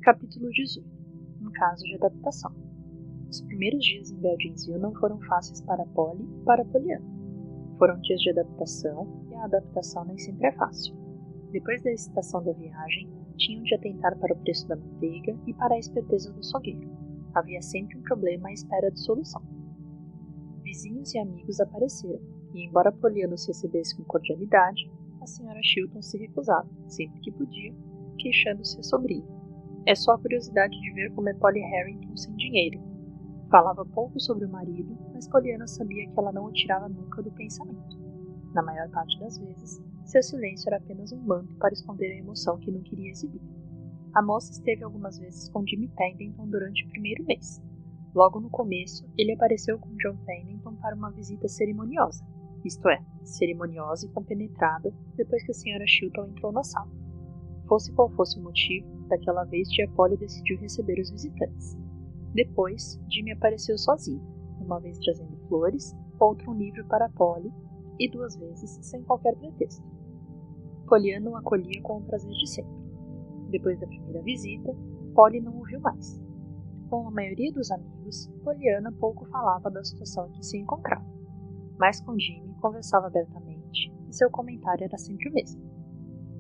Capítulo 18. Um caso de adaptação. Os primeiros dias em Beldingsville não foram fáceis para Polly e para Pollyanna. Foram dias de adaptação, e a adaptação nem sempre é fácil. Depois da excitação da viagem, tinham de atentar para o preço da manteiga e para a esperteza do açougueiro. Havia sempre um problema à espera de solução. Vizinhos e amigos apareceram, e embora Pollyanna os recebesse com cordialidade, a senhora Chilton se recusava, sempre que podia, queixando-se a sobrinha. É só a curiosidade de ver como é Polly Harrington sem dinheiro. Falava pouco sobre o marido, mas Pollyanna sabia que ela não o tirava nunca do pensamento. Na maior parte das vezes, seu silêncio era apenas um manto para esconder a emoção que não queria exibir. A moça esteve algumas vezes com Jimmy Pendleton durante o primeiro mês. Logo no começo, ele apareceu com John Pendleton para uma visita cerimoniosa, isto é, cerimoniosa e compenetrada depois que a senhora Chilton entrou na sala. Fosse qual fosse o motivo, daquela vez tia Polly decidiu receber os visitantes. Depois, Jimmy apareceu sozinho, uma vez trazendo flores, outra um livro para Polly, e 2 vezes sem qualquer pretexto. Pollyanna o acolhia com o prazer de sempre. Depois da primeira visita, Polly não o viu mais. Com a maioria dos amigos, Pollyanna pouco falava da situação em que se encontrava, mas com Jimmy conversava abertamente, e seu comentário era sempre o mesmo.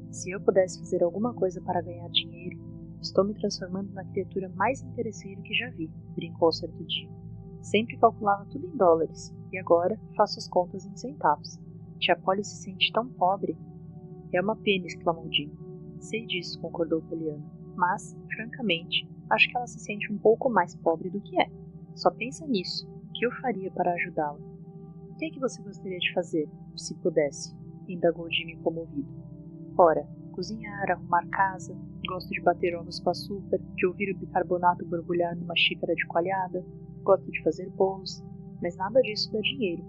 Se eu pudesse fazer alguma coisa para ganhar dinheiro, estou me transformando na criatura mais interesseira que já vi, brincou certo dia. Sempre calculava tudo em dólares, e agora faço as contas em centavos. Tia Polly se sente tão pobre. É uma pena, exclamou Jimmy. Sei disso, concordou Pollyanna, mas, francamente, acho que ela se sente um pouco mais pobre do que é. Só pensa nisso. O que eu faria para ajudá-la? O que é que você gostaria de fazer, se pudesse? Indagou Jimmy comovido. Ora, cozinhar, arrumar casa, gosto de bater ovos com açúcar, de ouvir o bicarbonato borbulhar numa xícara de coalhada, gosto de fazer bolos, mas nada disso dá dinheiro,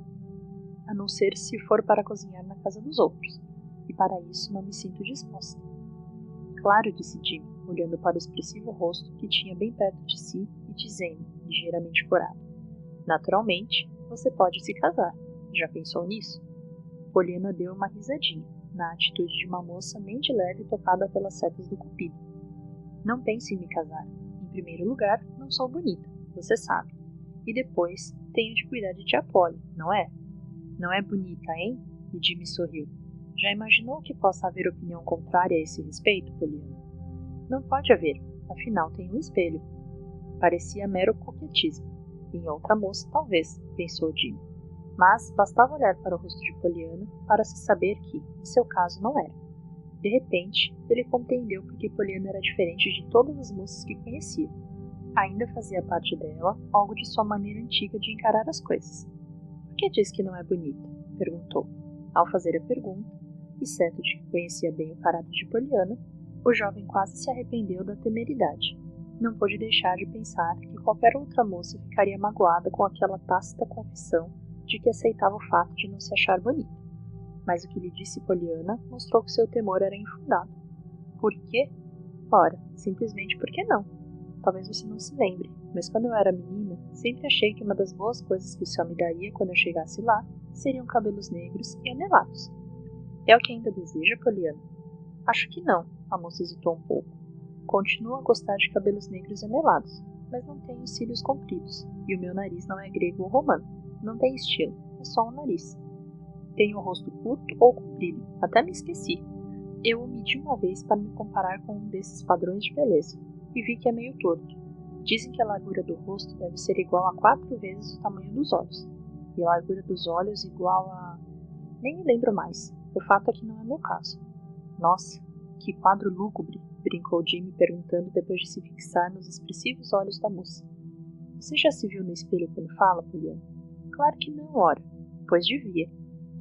a não ser se for para cozinhar na casa dos outros, e para isso não me sinto disposta. Claro, disse Jimmy, olhando para o expressivo rosto que tinha bem perto de si e dizendo, ligeiramente corado. Naturalmente, você pode se casar. Já pensou nisso? Pollyanna deu uma risadinha, na atitude de uma moça nem de leve tocada pelas setas do cupido. Não pense em me casar. Em primeiro lugar, não sou bonita, você sabe. E depois, tenho de cuidar de tia Polly, não é? Não é bonita, hein? E Jimmy sorriu. Já imaginou que possa haver opinião contrária a esse respeito, Pollyanna? Não pode haver, afinal tem um espelho. Parecia mero coquetismo. Em outra moça, talvez, pensou Jimmy. Mas bastava olhar para o rosto de Pollyanna para se saber que, em seu caso, não era. De repente, ele compreendeu porque Pollyanna era diferente de todas as moças que conhecia. Ainda fazia parte dela algo de sua maneira antiga de encarar as coisas. Por que diz que não é bonita? Perguntou. Ao fazer a pergunta, e certo de que conhecia bem o caráter de Pollyanna, o jovem quase se arrependeu da temeridade. Não pôde deixar de pensar que qualquer outra moça ficaria magoada com aquela tácita confissão de que aceitava o fato de não se achar bonita. Mas o que lhe disse Pollyanna mostrou que seu temor era infundado. Por quê? Ora, simplesmente porque não. Talvez você não se lembre, mas quando eu era menina, sempre achei que uma das boas coisas que o céu me daria quando eu chegasse lá seriam cabelos negros e anelados. É o que ainda deseja, Pollyanna? Acho que não, a moça hesitou um pouco. Continuo a gostar de cabelos negros e anelados, mas não tenho cílios compridos, e o meu nariz não é grego ou romano. Não tem estilo, é só um nariz. Tenho o rosto curto ou comprido, até me esqueci. Eu o medi uma vez para me comparar com um desses padrões de beleza, e vi que é meio torto. Dizem que a largura do rosto deve ser igual a 4 vezes o tamanho dos olhos, e a largura dos olhos igual a... Nem me lembro mais, o fato é que não é meu caso. Nossa, que quadro lúgubre, brincou Jimmy perguntando depois de se fixar nos expressivos olhos da moça. Você já se viu no espelho quando fala, Pollyanna? Claro que não, ora. Pois devia.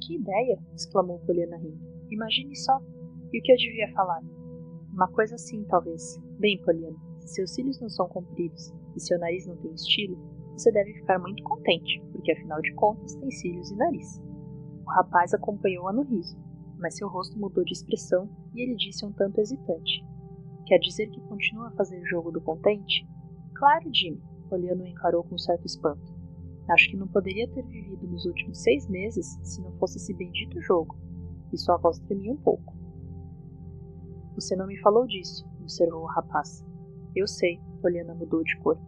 Que ideia! Exclamou Pollyanna rindo. Imagine só. E o que eu devia falar? Uma coisa assim, talvez. Bem, Pollyanna, se seus cílios não são compridos e seu nariz não tem estilo, você deve ficar muito contente, porque afinal de contas tem cílios e nariz. O rapaz acompanhou-a no riso, mas seu rosto mudou de expressão e ele disse um tanto hesitante. Quer dizer que continua a fazer o jogo do contente? Claro, Jimmy. Pollyanna o encarou com certo espanto. Acho que não poderia ter vivido nos últimos 6 meses se não fosse esse bendito jogo. E sua voz tremia um pouco. Você não me falou disso, observou o rapaz. Eu sei, Poliana mudou de cor.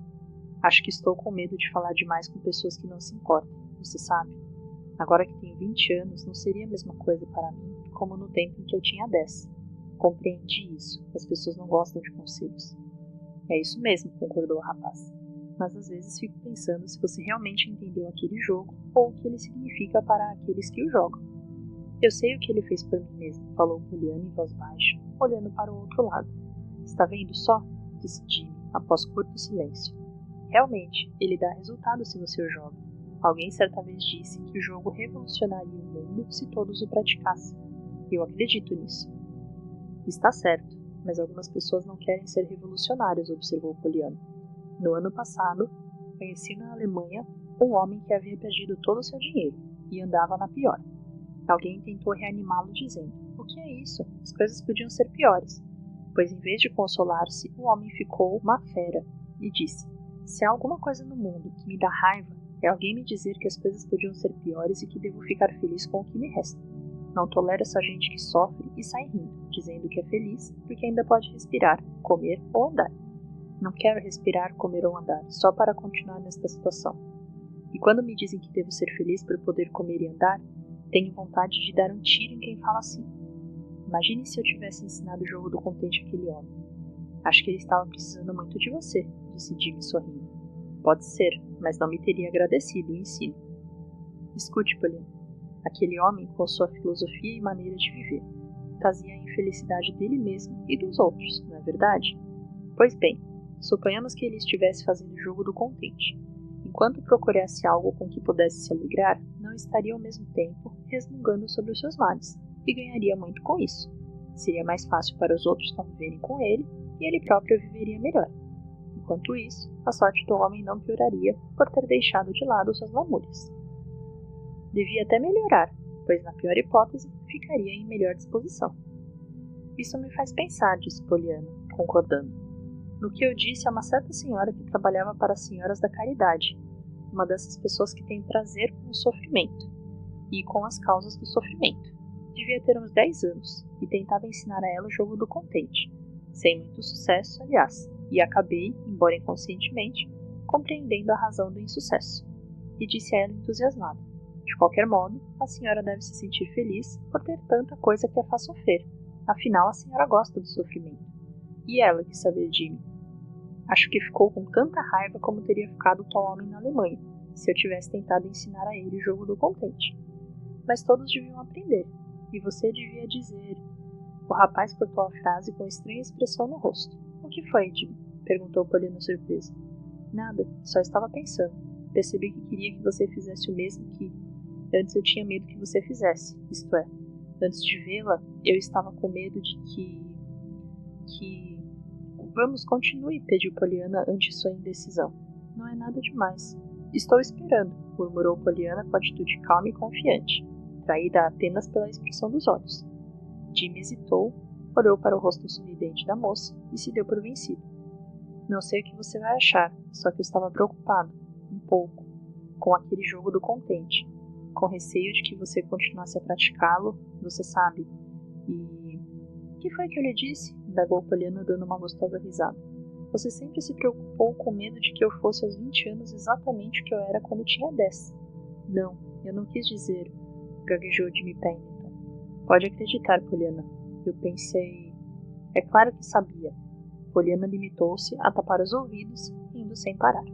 Acho que estou com medo de falar demais com pessoas que não se importam, você sabe. Agora que tenho 20 anos, não seria a mesma coisa para mim como no tempo em que eu tinha 10. Compreendi isso, as pessoas não gostam de conselhos. É isso mesmo, concordou o rapaz. Mas às vezes fico pensando se você realmente entendeu aquele jogo ou o que ele significa para aqueles que o jogam. Eu sei o que ele fez por mim mesmo, falou Poliana em voz baixa, olhando para o outro lado. Está vendo só? Disse Jimmy, após curto silêncio. Realmente, ele dá resultado se você o joga. Alguém certa vez disse que o jogo revolucionaria o mundo se todos o praticassem. Eu acredito nisso. Está certo, mas algumas pessoas não querem ser revolucionários, observou Poliana. No ano passado, conheci na Alemanha um homem que havia perdido todo o seu dinheiro e andava na pior. Alguém tentou reanimá-lo dizendo: o que é isso? As coisas podiam ser piores. Pois em vez de consolar-se, o homem ficou uma fera e disse: se há alguma coisa no mundo que me dá raiva, é alguém me dizer que as coisas podiam ser piores e que devo ficar feliz com o que me resta. Não tolero essa gente que sofre e sai rindo, dizendo que é feliz porque ainda pode respirar, comer ou andar. Não quero respirar, comer ou andar, só para continuar nesta situação. E quando me dizem que devo ser feliz por poder comer e andar, tenho vontade de dar um tiro em quem fala assim. Imagine se eu tivesse ensinado o jogo do contente àquele homem. Acho que ele estava precisando muito de você, disse Jimmy sorrindo. Pode ser, mas não me teria agradecido o ensino. Escute, Poliana. Aquele homem, com sua filosofia e maneira de viver, trazia a infelicidade dele mesmo e dos outros, não é verdade? Pois bem, suponhamos que ele estivesse fazendo o jogo do contente. Enquanto procurasse algo com que pudesse se alegrar, não estaria ao mesmo tempo resmungando sobre os seus males, e ganharia muito com isso. Seria mais fácil para os outros conviverem com ele, e ele próprio viveria melhor. Enquanto isso, a sorte do homem não pioraria por ter deixado de lado suas lamúrias. Devia até melhorar, pois na pior hipótese, ficaria em melhor disposição. Isso me faz pensar, disse Poliana, concordando. No que eu disse a uma certa senhora que trabalhava para as senhoras da caridade, uma dessas pessoas que tem prazer com o sofrimento e com as causas do sofrimento. Devia ter uns 10 anos e tentava ensinar a ela o jogo do contente, sem muito sucesso, aliás, e acabei, embora inconscientemente, compreendendo a razão do insucesso. E disse a ela entusiasmada: de qualquer modo, a senhora deve se sentir feliz por ter tanta coisa que a faz sofrer. Afinal, a senhora gosta do sofrimento. E ela quis saber de mim. Acho que ficou com tanta raiva como teria ficado o tal homem na Alemanha, se eu tivesse tentado ensinar a ele o jogo do contente. Mas todos deviam aprender, e você devia dizer... O rapaz cortou a frase com estranha expressão no rosto. O que foi, Jim? Perguntou Poliana surpresa. Nada, só estava pensando. Percebi que queria que você fizesse o mesmo que... Antes eu tinha medo que você fizesse, isto é, antes de vê-la, eu estava com medo de que... Vamos, continue, pediu Poliana ante sua indecisão. Não é nada demais. Estou esperando, murmurou Poliana com atitude calma e confiante, traída apenas pela expressão dos olhos. Jim hesitou, olhou para o rosto sorridente da moça e se deu por vencido. Não sei o que você vai achar, só que eu estava preocupado, um pouco, com aquele jogo do contente, com receio de que você continuasse a praticá-lo, você sabe. E... O que foi que eu lhe disse? Indagou Poliana dando uma gostosa risada. Você sempre se preocupou com medo de que eu fosse aos 20 anos exatamente o que eu era quando tinha 10. Não, eu não quis dizer, gaguejou Jimmy Pennington. Pode acreditar, Poliana. Eu pensei... É claro que sabia. Poliana limitou-se a tapar os ouvidos, rindo sem parar.